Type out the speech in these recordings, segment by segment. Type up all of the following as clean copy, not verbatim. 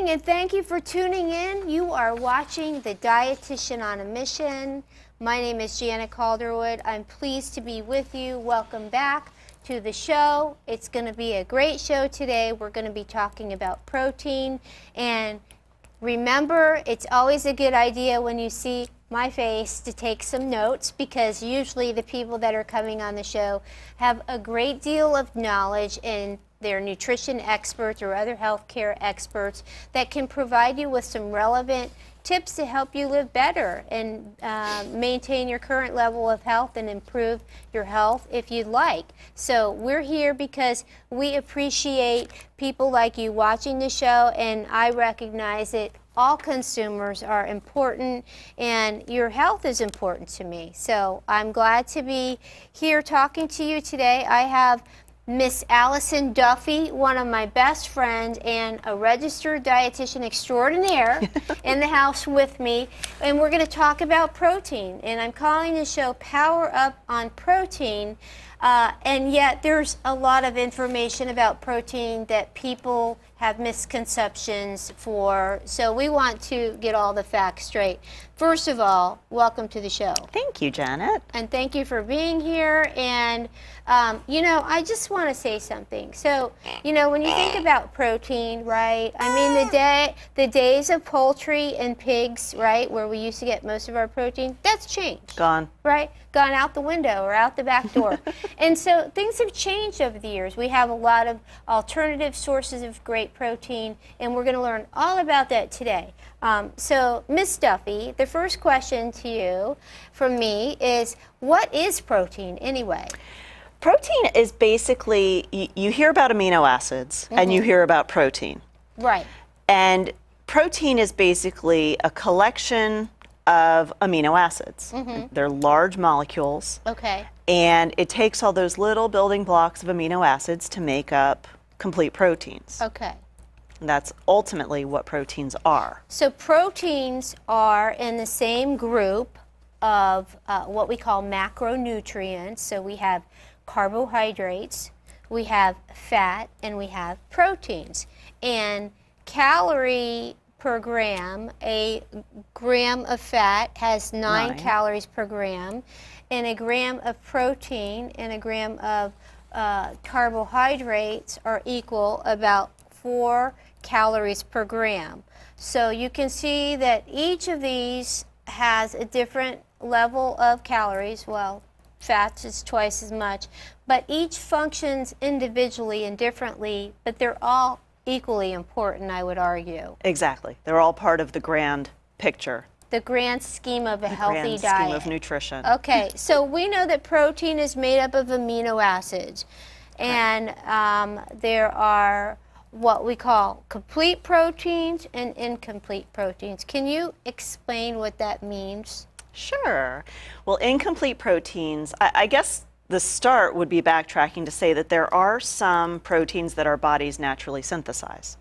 morning and thank you for tuning in. You are watching The Dietitian on a Mission. My name is Janet Calderwood. I'm pleased to be with you. Welcome back to the show. It's going to be a great show today. We're going to be talking about protein. And remember, it's always a good idea when you see my face to take some notes, because usually the people that are coming on the show have a great deal of knowledge, and they're nutrition experts or other healthcare experts that can provide you with some relevant tips to help you live better and maintain your current level of health and improve your health if you'd like. So we're here because we appreciate people like you watching the show, and I recognize that all consumers are important and your health is important to me. So I'm glad to be here talking to you today. I have Miss Allison Duffy, one of my best friends and a registered dietitian extraordinaire in the house with me, and we're going to talk about protein. And I'm calling the show Power Up on Protein, and yet there's a lot of information about protein that people have misconceptions for, so we want to get all the facts straight. First of all, welcome to the show. Thank you, Janet. And thank you for being here. And, you know, I just want to say something. So, you know, when you think about protein, right, I mean, the days of poultry and pigs, right, where we used to get most of our protein, that's changed. Gone. Right? Gone out the window or out the back door. And so things have changed over the years. We have a lot of alternative sources of great protein, and we're going to learn all about that today. So, Miss Duffy, the first question to you from me is, what is protein anyway? Protein is basically, you hear about amino acids and you hear about protein. Right. And protein is basically a collection of amino acids. They're large molecules. Okay. And it takes all those little building blocks of amino acids to make up complete proteins. Okay. And that's ultimately what proteins are. So proteins are in the same group of what we call macronutrients. So we have carbohydrates, we have fat, and we have proteins. And calorie per gram, a gram of fat has 9 calories per gram, and a gram of protein and a gram of carbohydrates are equal about 4 calories per gram. So you can see that each of these has a different level of calories. Well, fats is twice as much, but each functions individually and differently, but they're all equally important, I would argue. Exactly. They're all part of the grand picture. The grand scheme of a healthy Grand diet. scheme of nutrition. Okay, so we know that protein is made up of amino acids, and there are what we call complete proteins and incomplete proteins. Can you explain what that means? Sure. Well, incomplete proteins, I guess the start would be backtracking to say that there are some proteins that our bodies naturally synthesize,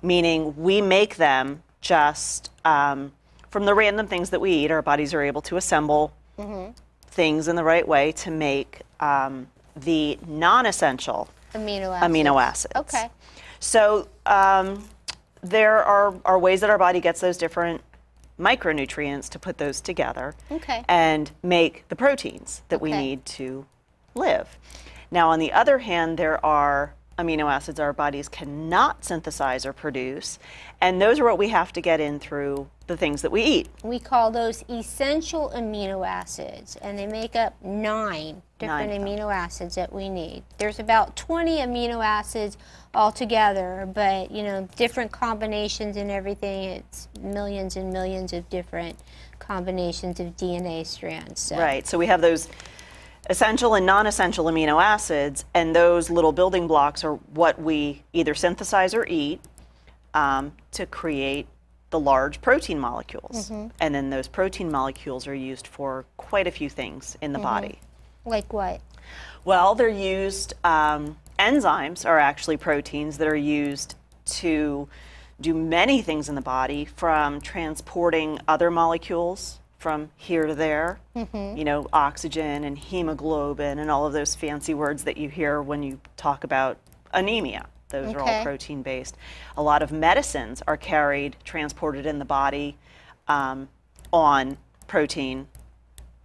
meaning we make them just from the random things that we eat. Our bodies are able to assemble things in the right way to make the non-essential amino acids. Okay. So there are ways that our body gets those different micronutrients to put those together and make the proteins that we need to live. Now, on the other hand, there are amino acids our bodies cannot synthesize or produce, and those are what we have to get in through the things that we eat. We call those essential amino acids, and they make up 9 different amino acids that we need. There's about 20 amino acids altogether, but you know, different combinations and everything, it's millions and millions of different combinations of DNA strands. So. Right, so we have those essential and non-essential amino acids, and those little building blocks are what we either synthesize or eat to create the large protein molecules. And then those protein molecules are used for quite a few things in the body. Like what? Well, they're used, enzymes are actually proteins that are used to do many things in the body, from transporting other molecules from here to there, you know, oxygen and hemoglobin and all of those fancy words that you hear when you talk about anemia. Those are Okay. all protein based. A lot of medicines are carried, transported in the body on protein,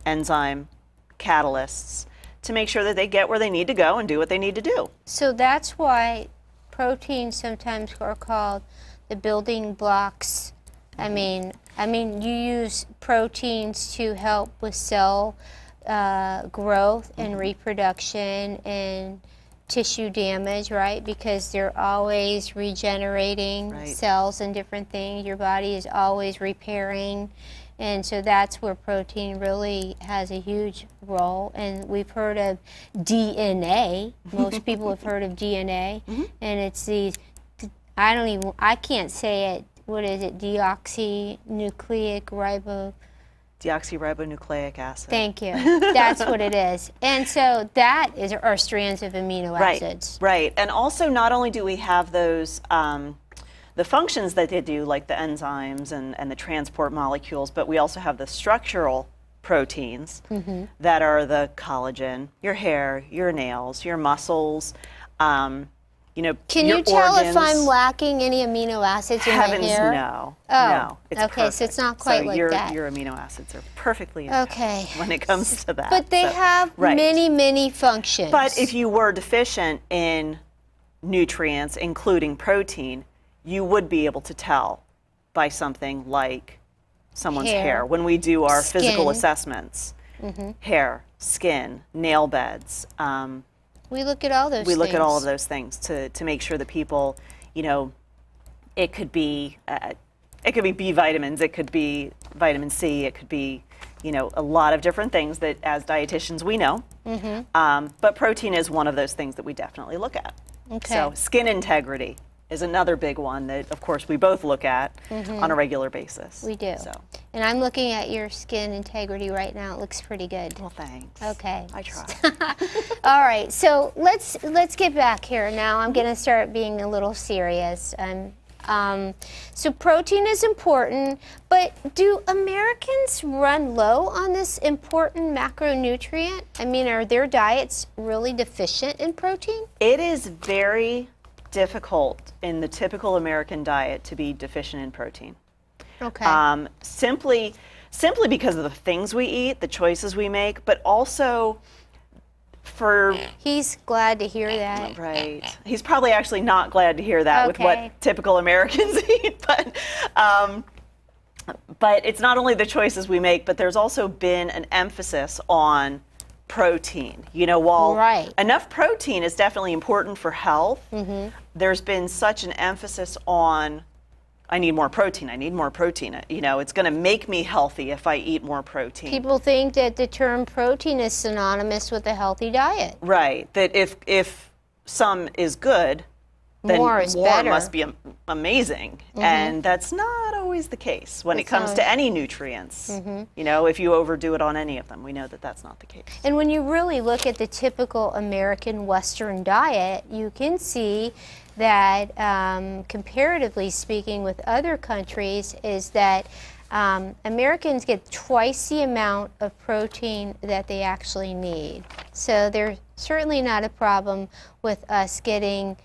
enzyme, catalysts to make sure that they get where they need to go and do what they need to do. So that's why proteins sometimes are called the building blocks. I mean, you use proteins to help with cell growth and reproduction and tissue damage, right? Because they're always regenerating Right. cells and different things. Your body is always repairing. And so that's where protein really has a huge role. And we've heard of DNA. Most people have heard of DNA. And it's these, I can't say it. What is it? Deoxyribonucleic acid. Thank you. That's what it is. And so that is our strands of amino acids. Right. And also, not only do we have those, the functions that they do, like the enzymes and the transport molecules, but we also have the structural proteins that are the collagen, your hair, your nails, your muscles, Can your you tell if organs. I'm lacking any amino acids in Heavens, my hair? no. Oh, No. It's okay, so it's perfect. not quite so like your, that. Your amino acids are perfectly intact Okay. when it comes to that. But they So, have right. many, many functions. But if you were deficient in nutrients, including protein, you would be able to tell by something like someone's Hair, hair. When we do our physical skin. assessments, hair, skin, nail beds, we look at all those we look at all of things. those things to make sure that people, it could be B vitamins, it could be vitamin C, it could be, a lot of different things that as dietitians we know. But protein is one of those things that we definitely look at. Okay. So skin integrity is another big one that, of course, we both look at on a regular basis. We do. So, And I'm looking at your skin integrity right now. It looks pretty good. well, thanks. Okay. I try. All right, so let's get back here now. I'm going to start being a little serious. So protein is important, but do Americans run low on this important macronutrient? I mean, are their diets really deficient in protein? It is very difficult in the typical American diet to be deficient in protein. Okay. Simply because of the things we eat, the choices we make, but also for He's glad to hear that. right. He's probably actually not glad to hear that with Okay. what typical Americans eat, but it's not only the choices we make, but there's also been an emphasis on protein. While Right. enough protein is definitely important for health, there's been such an emphasis on I need more protein. I need more protein. It's going to make me healthy if I eat more protein. People think that the term protein is synonymous with a healthy diet. Right. That if some is good, then More is better. must be amazing. And that's not always the case when it It's comes not. to any nutrients. If you overdo it on any of them, we know that that's not the case. And when you really look at the typical American Western diet, you can see that comparatively speaking with other countries is that Americans get twice the amount of protein that they actually need. So there's certainly not a problem with us getting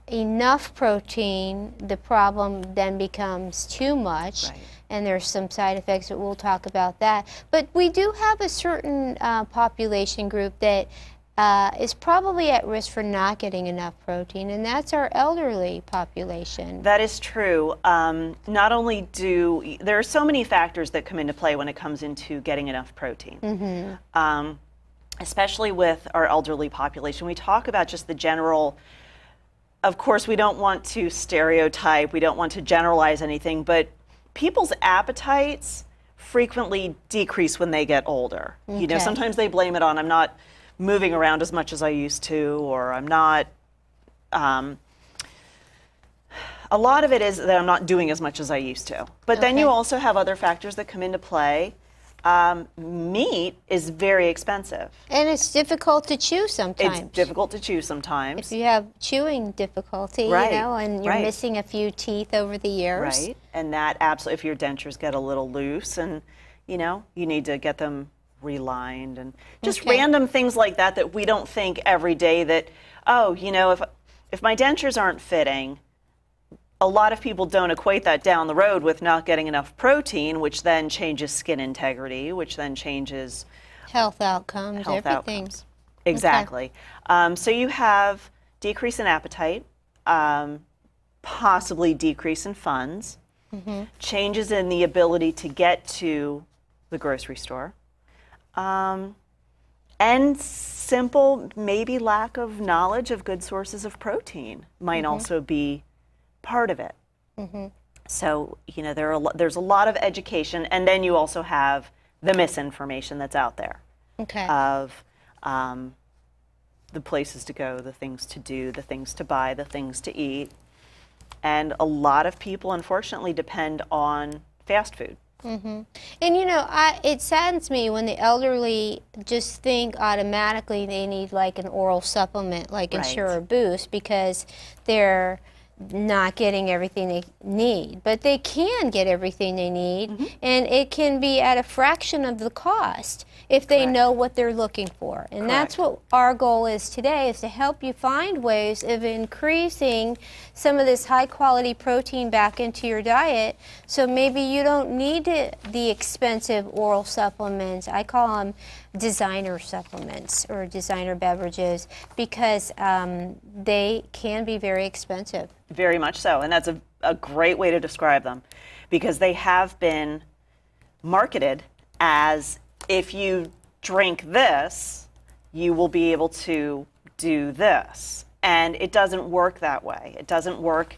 enough protein. The problem then becomes too much. Right. And there's some side effects, but we'll talk about that. But we do have a certain population group that is probably at risk for not getting enough protein, and that's our elderly population. That is true. Not only there are so many factors that come into play when it comes into getting enough protein. Especially with our elderly population. We talk about just the general, of course, we don't want to stereotype, we don't want to generalize anything, but people's appetites frequently decrease when they get older. Okay. Sometimes they blame it on I'm not moving around as much as I used to, or I'm not, a lot of it is that I'm not doing as much as I used to. But then you Okay. also have other factors that come into play. Meat is very expensive. And it's difficult to chew sometimes. It's difficult to chew sometimes. If you have chewing difficulty, Right, and you're right. missing a few teeth over the years. Right. And that absolutely, if your dentures get a little loose and, you need to get them relined and just Okay. random things like that we don't think every day that, if if my dentures aren't fitting, a lot of people don't equate that down the road with not getting enough protein, which then changes skin integrity, which then changes Health outcomes, health everything. outcomes. Exactly. So you have decrease in appetite, possibly decrease in funds, changes in the ability to get to the grocery store, and simple, maybe lack of knowledge of good sources of protein might also be part of it. So, you know, there's a lot of education, and then you also have the misinformation that's out there Okay. of the places to go, the things to do, the things to buy, the things to eat. And a lot of people, unfortunately, depend on fast food. And you know, it saddens me when the elderly just think automatically they need like an oral supplement like Right. Ensure Boost because they're not getting everything they need. But they can get everything they need, and it can be at a fraction of the cost if they Correct. know what they're looking for. And that's Correct. what our goal is today, is to help you find ways of increasing some of this high quality protein back into your diet, so maybe you don't need the expensive oral supplements. I call them designer supplements or designer beverages because they can be very expensive. Very much so. And that's a great way to describe them, because they have been marketed as, if you drink this, you will be able to do this. And it doesn't work that way. It doesn't work.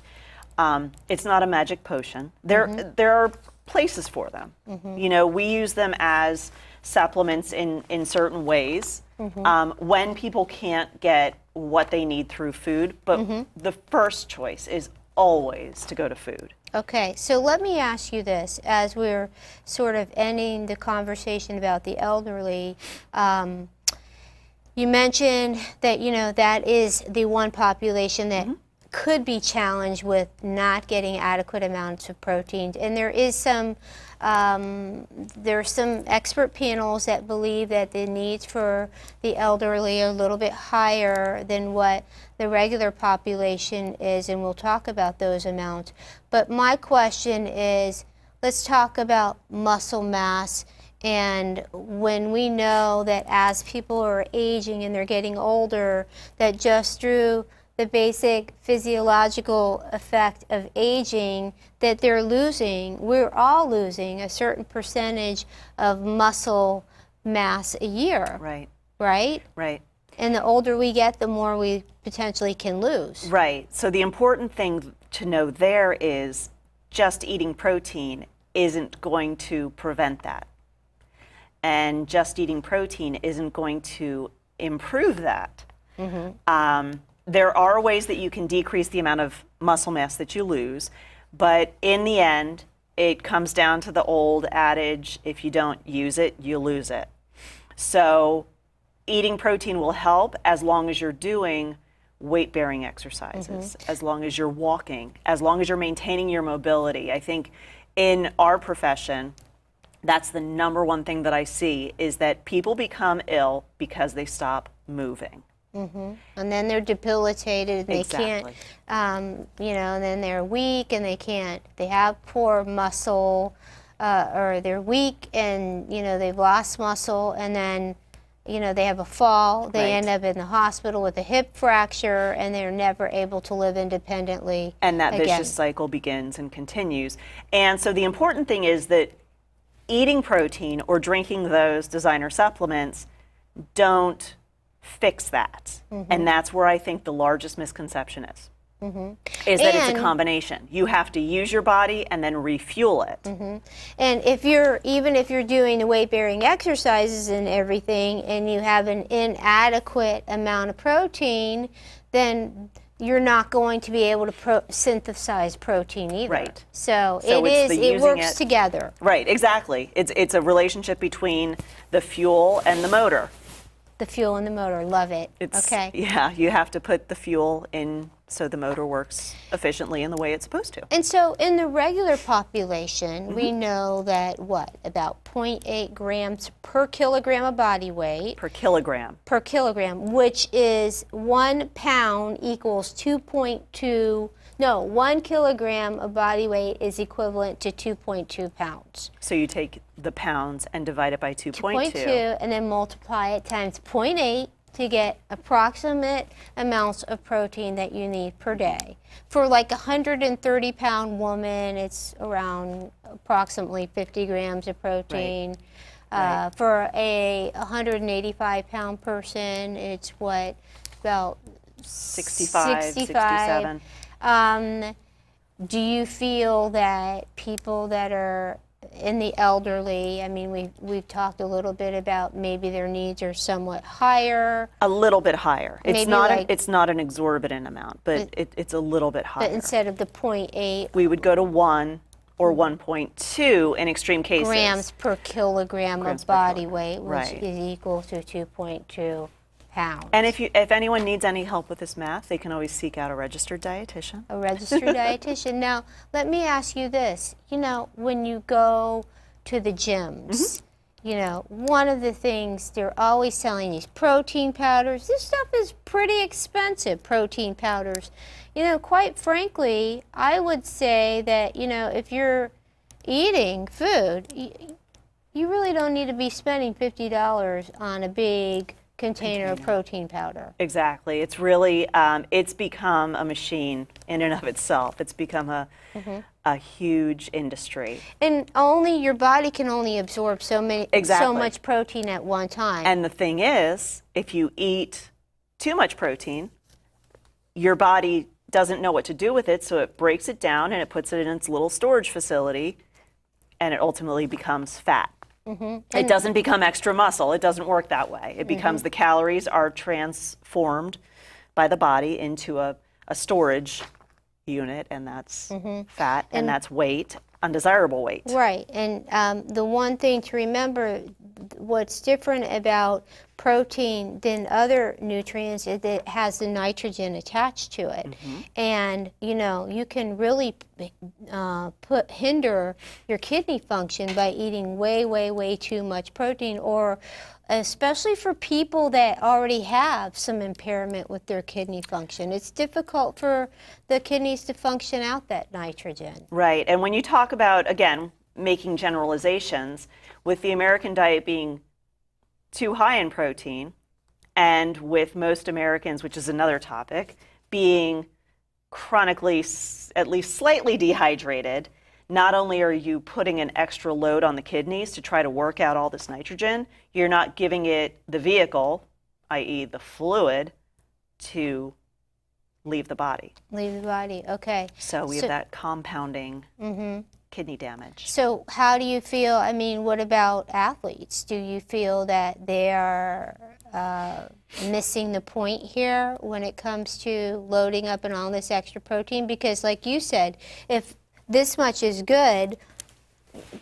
It's not a magic potion. There are places for them. You know, we use them as supplements in certain ways when people can't get what they need through food. But the first choice is always to go to food. Okay, so let me ask you this, as we're sort of ending the conversation about the elderly. You mentioned that, you know, that is the one population that could be challenged with not getting adequate amounts of protein. And there is some, there are some expert panels that believe that the needs for the elderly are a little bit higher than what the regular population is, and we'll talk about those amounts. But my question is, let's talk about muscle mass. And when we know that as people are aging and they're getting older, that just through the basic physiological effect of aging, that we're all losing a certain percentage of muscle mass a year. Right. Right? Right. And the older we get, the more we potentially can lose. Right. So the important thing to know there is just eating protein isn't going to prevent that. And just eating protein isn't going to improve that. There are ways that you can decrease the amount of muscle mass that you lose, but in the end, it comes down to the old adage, if you don't use it, you lose it. So eating protein will help as long as you're doing weight-bearing exercises, as long as you're walking, as long as you're maintaining your mobility. I think in our profession, that's the number one thing that I see, is that people become ill because they stop moving. And then they're debilitated and they Exactly. can't, you know, and then they're weak and they have poor muscle, or they're weak and, you know, they've lost muscle, and then, you know, they have a fall, they Right. end up in the hospital with a hip fracture, and they're never able to live independently And that again. vicious cycle begins and continues. And so the important thing is that eating protein or drinking those designer supplements don't fix that. And that's where I think the largest misconception is. Is that it's a And- combination. You have to use your body and then refuel it. And even if you're doing the weight-bearing exercises and everything, and you have an inadequate amount of protein, then you're not going to be able to synthesize protein either. Right. So So it's the it using works it- together. Right, exactly. It's a relationship between the fuel and the motor. The fuel and the motor, love it. It's, Okay. Yeah, you have to put the fuel in so the motor works efficiently in the way it's supposed to. And so in the regular population, we know that about 0.8 grams per kilogram of body weight Per kilogram. per kilogram, which is 1 pound equals 1 kilogram of body weight is equivalent to 2.2 pounds. So you take the pounds and divide it by 2.2. 0.2 and then multiply it times 0.8 to get approximate amounts of protein that you need per day. For like a 130-pound woman, it's around approximately 50 grams of protein. Right. For a 185-pound person, it's about 65, 67. Do you feel that people that are in the elderly, I mean, we've talked a little bit about maybe their needs are somewhat higher. A little bit higher. It's Maybe not like- it's not an exorbitant amount, but it's a little bit higher. But instead of the 0.8 We would go to 1 or 1.2 in extreme cases. grams per kilogram Grams of per body kilogram. weight, which Right. is equal to 2.2 pounds. And if anyone needs any help with this math, they can always seek out a registered dietitian. A registered dietitian. Now, let me ask you this. You know, when you go to the gyms, you know, one of the things they're always selling these protein powders. This stuff is pretty expensive, protein powders. You know, quite frankly, I would say that, you know, if you're eating food, you really don't need to be spending $50 on a big container of protein powder. Exactly. It's really, it's become a machine in and of itself. It's become a huge industry. And your body can only absorb so much protein at one time. And the thing is, if you eat too much protein, your body doesn't know what to do with it, so it breaks it down and it puts it in its little storage facility, and it ultimately becomes fat. It doesn't become extra muscle. It doesn't work that way. It becomes the calories are transformed by the body into a storage unit, and that's fat, and that's weight, undesirable weight. Right, and the one thing to remember, what's different about protein than other nutrients is that it has the nitrogen attached to it. And, you know, you can really hinder your kidney function by eating way too much protein, or especially for people that already have some impairment with their kidney function. It's difficult for the kidneys to function out that nitrogen. Right, and when you talk about, again, making generalizations, with the American diet being too high in protein, and with most Americans, which is another topic, being chronically at least slightly dehydrated, not only are you putting an extra load on the kidneys to try to work out all this nitrogen, you're not giving it the vehicle, i.e. the fluid, to leave the body. Leave the body, okay. So we have that compounding kidney damage. So how do you feel, I mean, what about athletes? Do you feel that they are missing the point here when it comes to loading up on all this extra protein? Because like you said, if this much is good,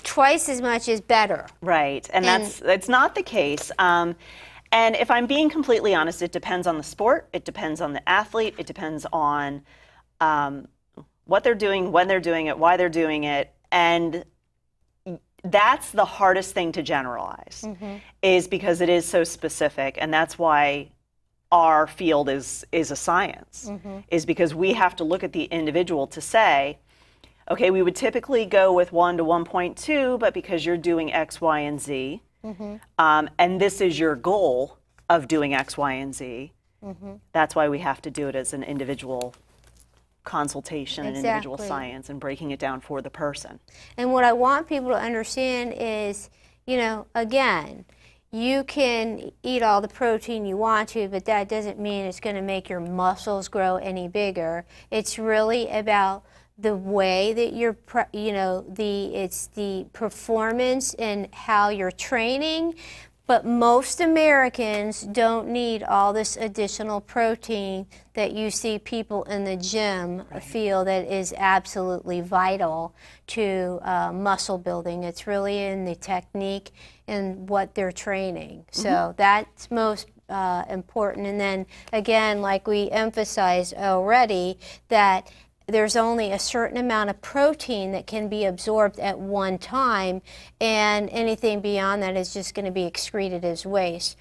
twice as much is better. Right, and that's not the case. And if I'm being completely honest, it depends on the sport, it depends on the athlete, it depends on what they're doing, when they're doing it, why they're doing it, and that's the hardest thing to generalize, is because it is so specific, and that's why our field is a science, is because we have to look at the individual to say, okay, we would typically go with 1 to 1.2, but because you're doing X, Y, and Z, and this is your goal of doing X, Y, and Z, that's why we have to do it as an individual consultation and individual Exactly. science and breaking it down for the person. And what I want people to understand is, you know, again, you can eat all the protein you want to, but that doesn't mean it's going to make your muscles grow any bigger. It's really about the way that you're, you know, it's the performance and how you're training. But most Americans don't need all this additional protein that you see people in the gym feel that is absolutely vital to muscle building. It's really in the technique and what they're training. So that's most important. And then again, like we emphasized already, that there's only a certain amount of protein that can be absorbed at one time, and anything beyond that is just going to be excreted as waste.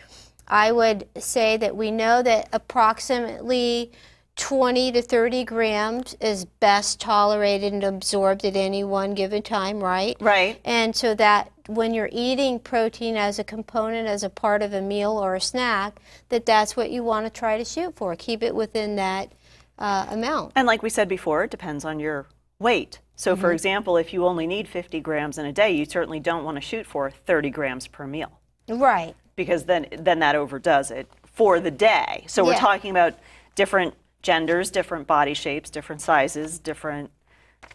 I would say that we know that approximately 20 to 30 grams is best tolerated and absorbed at any one given time, right? Right. And so that when you're eating protein as a component, as a part of a meal or a snack, that's what you want to try to shoot for. Keep it within that amount. And like we said before, it depends on your weight. So for example, if you only need 50 grams in a day, you certainly don't want to shoot for 30 grams per meal, Right. because then that overdoes it for the day. So we're Yeah. talking about different genders, different body shapes, different sizes, different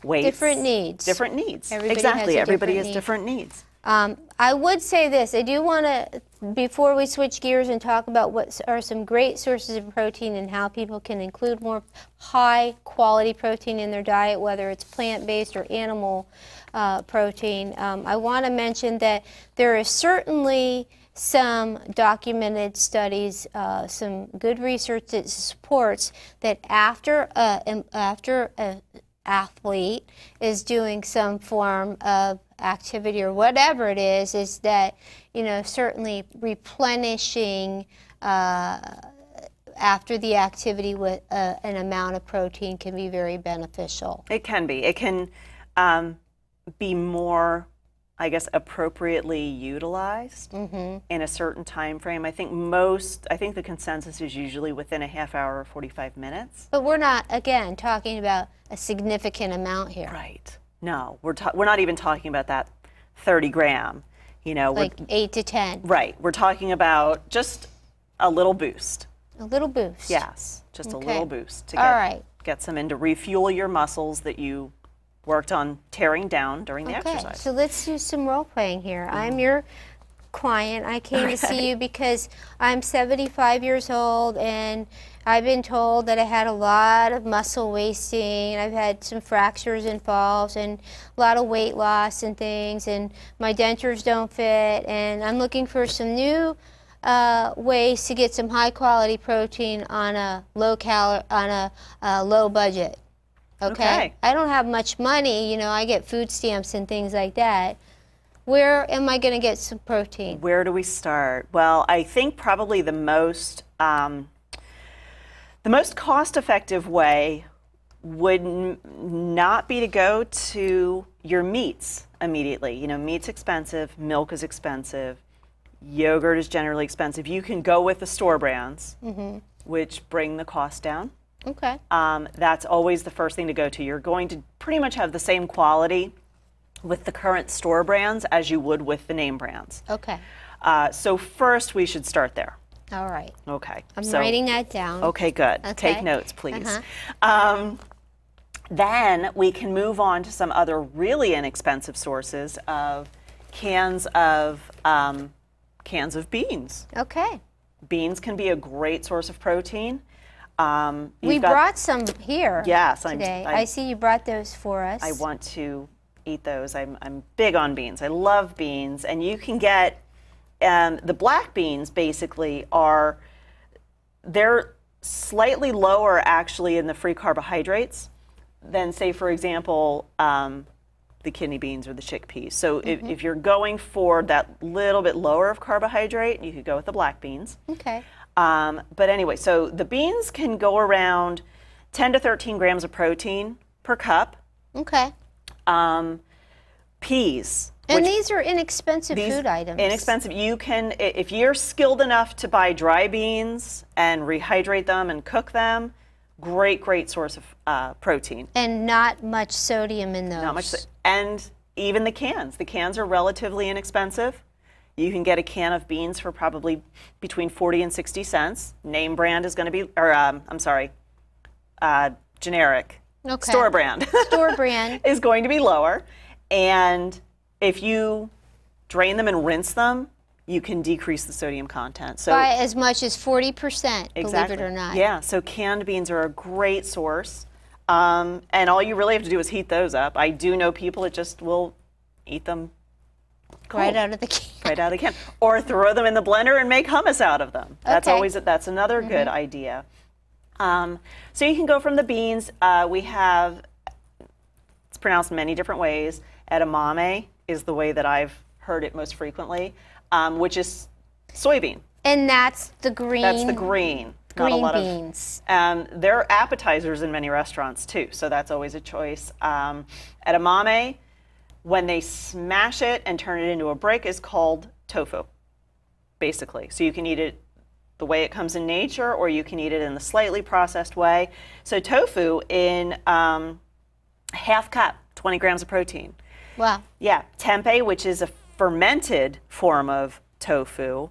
weights. Different needs. Different needs. Everybody exactly. has a Everybody different has need. different needs. I would say this. I do want to, before we switch gears and talk about what are some great sources of protein and how people can include more high quality protein in their diet, whether it's plant-based or animal protein, I want to mention that there is certainly some documented studies, some good research that supports that after an athlete is doing some form of activity or whatever it is that, certainly replenishing after the activity with an amount of protein can be very beneficial. It can be. It can be more, I guess, appropriately utilized in a certain time frame. I think the consensus is usually within a half hour or 45 minutes. But we're not, again, talking about a significant amount here. Right. No, we're not even talking about that 30 gram, Like 8 to 10. right. We're talking about just a little boost. A little boost. Yes, just Okay. a little boost to All right. get some in to refuel your muscles that you worked on tearing down during the Okay, exercise. so let's do some role playing here. I'm your client. I came to see you because I'm 75 years old and I've been told that I had a lot of muscle wasting. I've had some fractures and falls and a lot of weight loss and things, and my dentures don't fit, and I'm looking for some new ways to get some high quality protein on a low budget. Okay. I don't have much money, I get food stamps and things like that. Where am I going to get some protein? Where do we start? Well, I think probably the most cost-effective way would not be to go to your meats immediately. Meat's expensive, milk is expensive, yogurt is generally expensive. You can go with the store brands, which bring the cost down. Okay. That's always the first thing to go to. You're going to pretty much have the same quality with the current store brands as you would with the name brands. Okay. So first we should start there. All right. Okay. I'm so, writing that down. Okay, good. Okay. Take notes, please. Then we can move on to some other really inexpensive sources of cans of beans. Okay. Beans can be a great source of protein. We brought some here Yes, today. I see you brought those for us. I want to eat those. I'm big on beans. I love beans, and you can get the black beans. Basically, they're slightly lower actually in the free carbohydrates than, say, for example, the kidney beans or the chickpeas. So if you're going for that little bit lower of carbohydrate, you could go with the black beans. Okay. But anyway, so the beans can go around 10 to 13 grams of protein per cup. Okay. Peas. And these are inexpensive food items. Inexpensive. You can, if you're skilled enough to buy dry beans and rehydrate them and cook them, great source of protein. And not much sodium in those. Not much. And even the cans. The cans are relatively inexpensive. You can get a can of beans for probably between 40 and 60 cents. Name brand is going to be, generic. Okay. Store brand. Store brand. is going to be lower. And if you drain them and rinse them, you can decrease the sodium content. So By as much as 40%, believe it or not. Yeah, so canned beans are a great source. And all you really have to do is heat those up. I do know people that just will eat them right out of the can. Right out of the can. Or throw them in the blender and make hummus out of them. That's Okay. that's another good idea. So you can go from the beans. We have, it's pronounced many different ways. Edamame is the way that I've heard it most frequently, which is soybean. And that's the green. That's the green. Not a Green lot beans. there are appetizers in many restaurants too, so that's always a choice. Edamame, when they smash it and turn it into a brick, is called tofu, basically. So you can eat it the way it comes in nature, or you can eat it in the slightly processed way. So tofu in half cup, 20 grams of protein. Wow. Yeah, tempeh, which is a fermented form of tofu,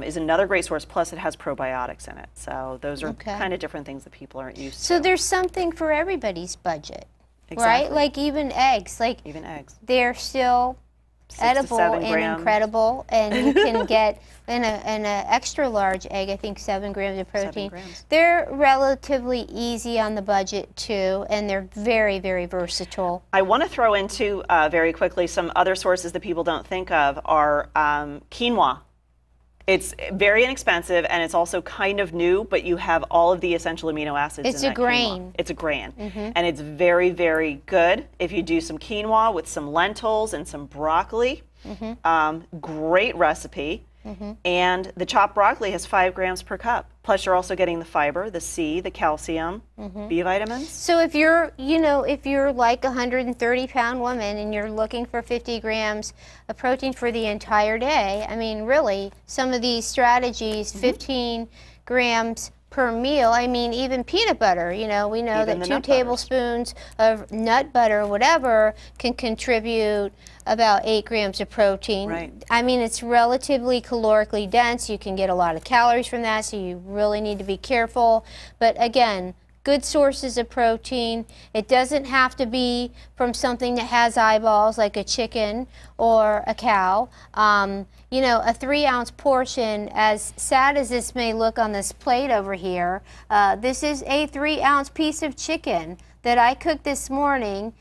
is another great source. Plus, it has probiotics in it. So those are kind of different things that people aren't used to. So there's something for everybody's budget, right? Exactly. Like even eggs. Like Even eggs. they're still 6 to edible 7 and grams. incredible, and you can get in an extra large egg, I think 7 grams of protein. grams. They're relatively easy on the budget too, and they're very, very versatile. I want to throw into very quickly some other sources that people don't think of are quinoa. It's very inexpensive, and it's also kind of new, but you have all of the essential amino acids It's in a that quinoa. grain. It's a grain. And it's very, very good if you do some quinoa with some lentils and some broccoli. Great recipe. And the chopped broccoli has 5 grams per cup. Plus, you're also getting the fiber, the C, the calcium, B vitamins. So if you're, if you're like a 130-pound woman and you're looking for 50 grams of protein for the entire day, I mean, really, some of these strategies, 15 grams per meal. I mean, even peanut butter, we know Even that the 2 nut butters. tablespoons of nut butter, whatever, can contribute about 8 grams of protein. Right. I mean, it's relatively calorically dense. You can get a lot of calories from that, so you really need to be careful. But again, good sources of protein. It doesn't have to be from something that has eyeballs like a chicken or a cow. A 3-ounce portion, as sad as this may look on this plate over here, this is a 3-ounce piece of chicken that I cooked this morning.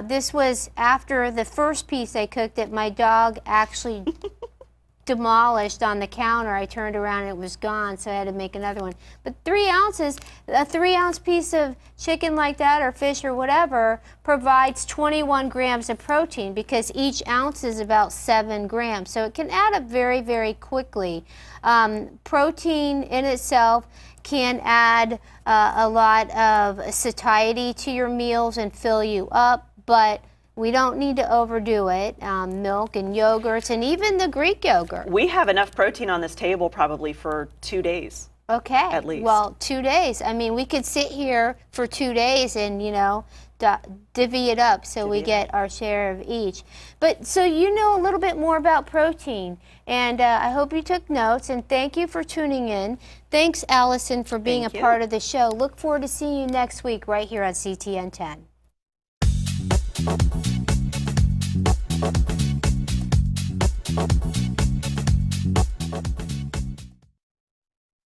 This was after the first piece I cooked that my dog actually demolished on the counter. I turned around and it was gone, so I had to make another one. But 3 ounces, a 3-ounce piece of chicken like that, or fish or whatever, provides 21 grams of protein, because each ounce is about 7 grams. So it can add up very, very quickly. Protein in itself can add a lot of satiety to your meals and fill you up, but we don't need to overdo it. Milk and yogurts, and even the Greek yogurt. We have enough protein on this table probably for 2 days. Okay. At least. Well, 2 days. I mean, we could sit here for 2 days and, divvy it up so we get our share of each. But so you know a little bit more about protein, and I hope you took notes, and thank you for tuning in. Thanks, Allison, for being Thank a you. part of the show. Look forward to seeing you next week right here on CTN 10.